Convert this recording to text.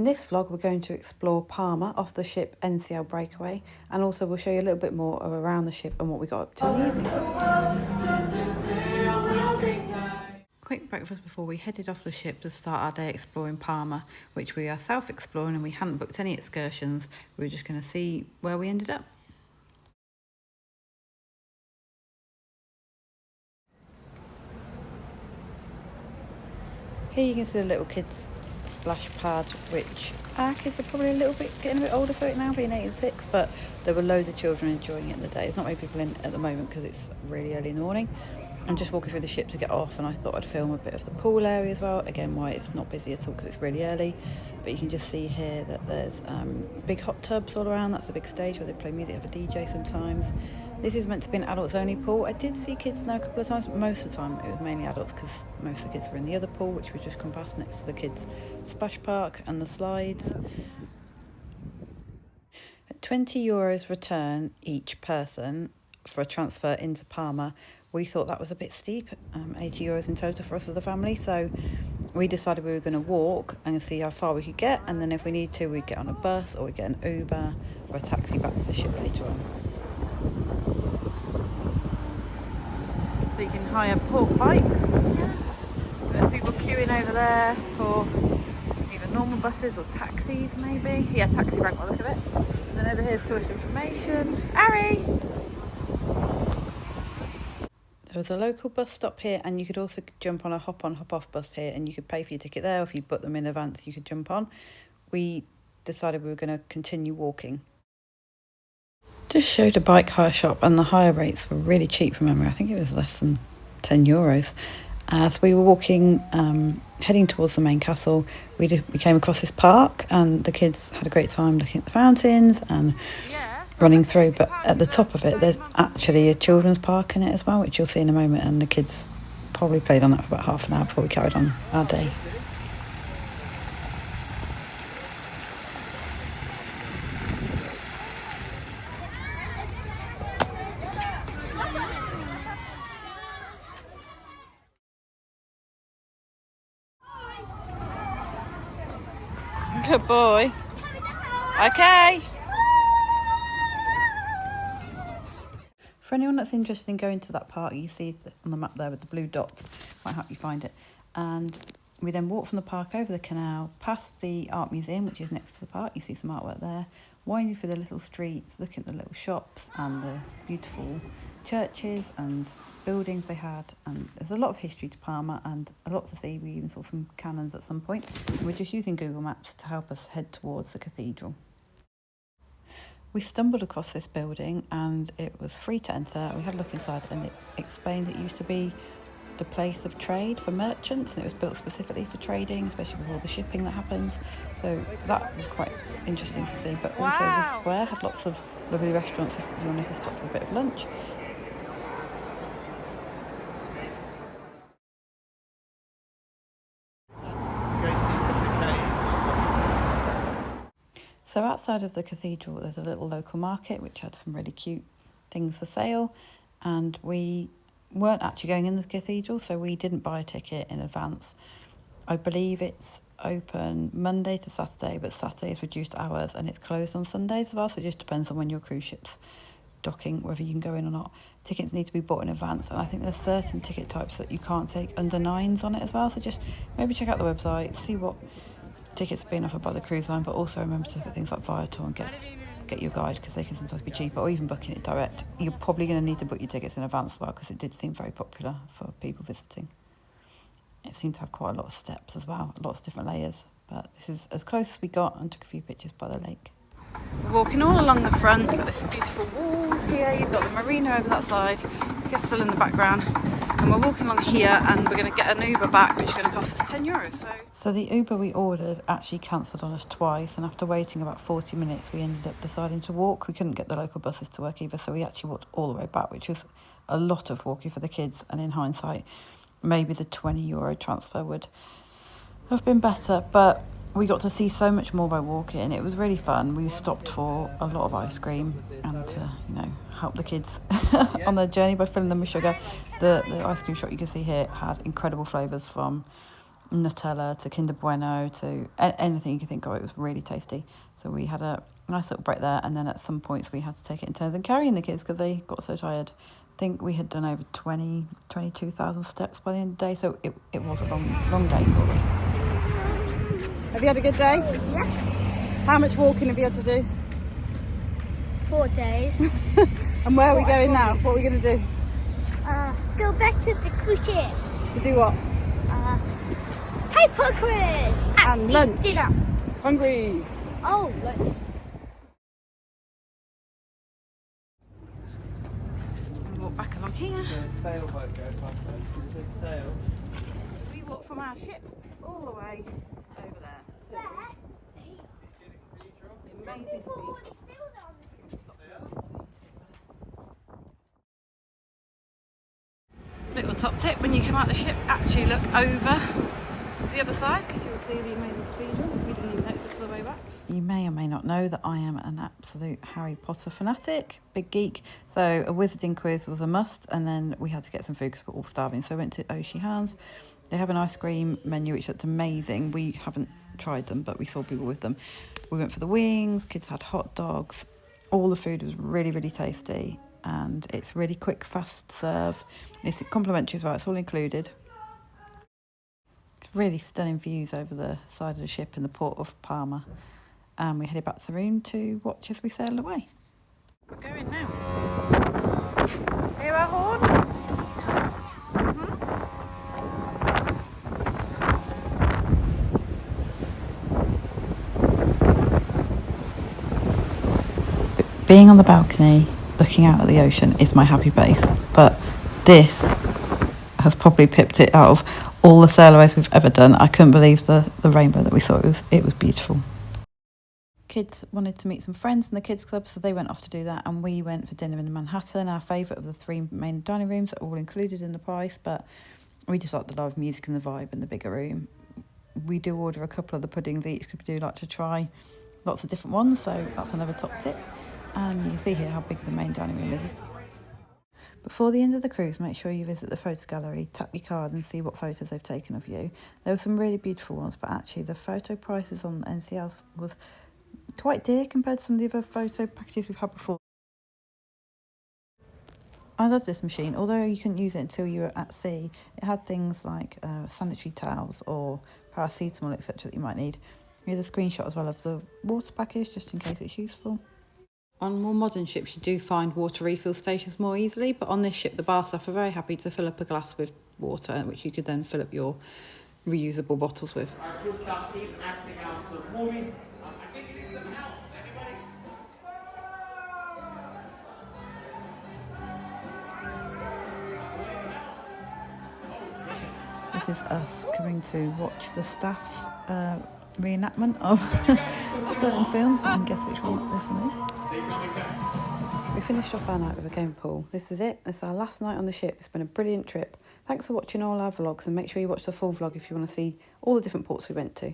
In this vlog we're going to explore Palma off the ship NCL Breakaway, and also we'll show you a little bit more of around the ship and what we got up to in the evening. Quick breakfast before we headed off the ship to start our day exploring Palma, which we are self-exploring and we hadn't booked any excursions. We were just going to see where we ended up. Here you can see the little kids splash pad, which our kids are probably getting a bit older for it now, being 8 and 6, but there were loads of children enjoying it in the day. There's not many people in at the moment because it's really early in the morning. I'm just walking through the ship to get off, and I thought I'd film a bit of the pool area as well. Again, why it's not busy at all because it's really early, but you can just see here that there's big hot tubs all around. That's a big stage where they play music, have a DJ sometimes. This is meant to be an adults only pool. I did see kids there a couple of times, but most of the time it was mainly adults because most of the kids were in the other pool, which we've just come past next to the kids' splash park and the slides. At €20 return each person for a transfer into Palma, we thought that was a bit steep, €80 in total for us as a family, so we decided we were going to walk and see how far we could get, and then if we need to we'd get on a bus or we'd get an Uber or a taxi back to the ship later on. So you can hire port bikes. There's people queuing over there for either normal buses or taxis maybe. Yeah, taxi rank by the look of it. And then over here's tourist information. Ari! There was a local bus stop here, and you could also jump on a hop-on, hop-off bus here, and you could pay for your ticket there, or if you booked them in advance you could jump on. We decided we were going to continue walking. Just showed a bike hire shop, and the hire rates were really cheap from memory. I think it was less than €10. As we were walking, heading towards the main castle, we came across this park, and the kids had a great time looking at the fountains and running through, but at the top of it there's actually a children's park in it as well, which you'll see in a moment, and the kids probably played on that for about half an hour before we carried on our day. Good boy. Okay. For anyone that's interested in going to that park, you see on the map there with the blue dots, might help you find it. And we then walk from the park over the canal, past the art museum, which is next to the park. You see some artwork there, winding through the little streets, looking at the little shops and the beautiful churches and buildings they had. And there's a lot of history to Palma and a lot to see. We even saw some cannons at some point. And we're just using Google Maps to help us head towards the cathedral. We stumbled across this building and it was free to enter. We had a look inside and it explained it used to be the place of trade for merchants, and it was built specifically for trading, especially with all the shipping that happens. So that was quite interesting to see. But also the square had lots of lovely restaurants if you wanted to stop for a bit of lunch. So outside of the cathedral there's a little local market which had some really cute things for sale, and we weren't actually going in the cathedral, so we didn't buy a ticket in advance. I believe it's open Monday to Saturday, but Saturday is reduced hours and it's closed on Sundays as well, so it just depends on when your cruise ship's docking whether you can go in or not. Tickets need to be bought in advance, and I think there's certain ticket types that you can't take under 9s on it as well, so just maybe check out the website, see what tickets are being offered by the cruise line, but also remember to look at things like Viator and get your guide, because they can sometimes be cheaper, or even booking it direct. You're probably going to need to book your tickets in advance as well, because it did seem very popular for people visiting. It seemed to have quite a lot of steps as well, lots of different layers, but this is as close as we got, and took a few pictures by the lake. We're walking all along the front. You've got this beautiful walls here, you've got the marina over that side, castle in the background, and we're walking along here and we're going to get an Uber back, which is going to cost us €10. So the Uber we ordered actually cancelled on us twice, and after waiting about 40 minutes we ended up deciding to walk. We couldn't get the local buses to work either, so we actually walked all the way back, which was a lot of walking for the kids, and in hindsight maybe the €20 transfer would have been better, but we got to see so much more by walking. It was really fun. We stopped for a lot of ice cream and to, help the kids on their journey by filling them with sugar. The ice cream shop you can see here had incredible flavours, from Nutella to Kinder Bueno to anything you can think of. It was really tasty. So we had a nice little break there, and then at some points we had to take it in turns and carrying the kids because they got so tired. I think we had done over 22,000 steps by the end of the day, so it was a long day for them. Have you had a good day? Yeah. How much walking have you had to do? 4 days. And where are we going now? What are we going to do? Go back to the cruise ship. To do what? Hyper quiz. And lunch. Dinner. Hungry. Oh, lunch. And walk back along here. There's a sailboat going past there. You see the big sail? We walk from our ship all the way over there. Amazing view. Little top tip: when you come out the ship, actually look over the other side because you'll see the amazing cathedral. We didn't even notice the way back. You may or may not know that I am an absolute Harry Potter fanatic, big geek. So a wizarding quiz was a must, and then we had to get some food because we're all starving. So I went to Oshi Hands. They have an ice cream menu which looked amazing. We haven't tried them, but we saw people with them. We went for the wings, kids had hot dogs. All the food was really tasty, and it's really quick, fast serve. It's complimentary as well, it's all included. It's really stunning views over the side of the ship in the port of Palma. And we headed back to the room to watch as we sailed away. We're going now. Hear our horn? Being on the balcony, looking out at the ocean is my happy place, but this has probably pipped it out of all the sailways we've ever done. I couldn't believe the rainbow that we saw. It was beautiful. Kids wanted to meet some friends in the kids club, so they went off to do that, and we went for dinner in Manhattan, our favourite of the 3 main dining rooms, all included in the price, but we just like the live music and the vibe in the bigger room. We do order a couple of the puddings each because we do like to try lots of different ones, so that's another top tip. And you can see here how big the main dining room is. Before the end of the cruise, make sure you visit the photo gallery, tap your card and see what photos they've taken of you. There were some really beautiful ones, but actually the photo prices on NCL was quite dear compared to some of the other photo packages we've had before. I love this machine. Although you couldn't use it until you were at sea, it had things like sanitary towels or paracetamol, etc. that you might need. Here's a screenshot as well of the water package, just in case it's useful. On more modern ships, you do find water refill stations more easily, but on this ship, the bar staff are very happy to fill up a glass with water, which you could then fill up your reusable bottles with. Our cruise craft team acting out some movies. I think you need some help. Anybody? This is us coming to watch the staff's reenactment of certain films, and guess which one this one is. We finished off our night with a game pool. This is it. This is our last night on the ship. It's been a brilliant trip. Thanks for watching all our vlogs, and make sure you watch the full vlog if you want to see all the different ports we went to.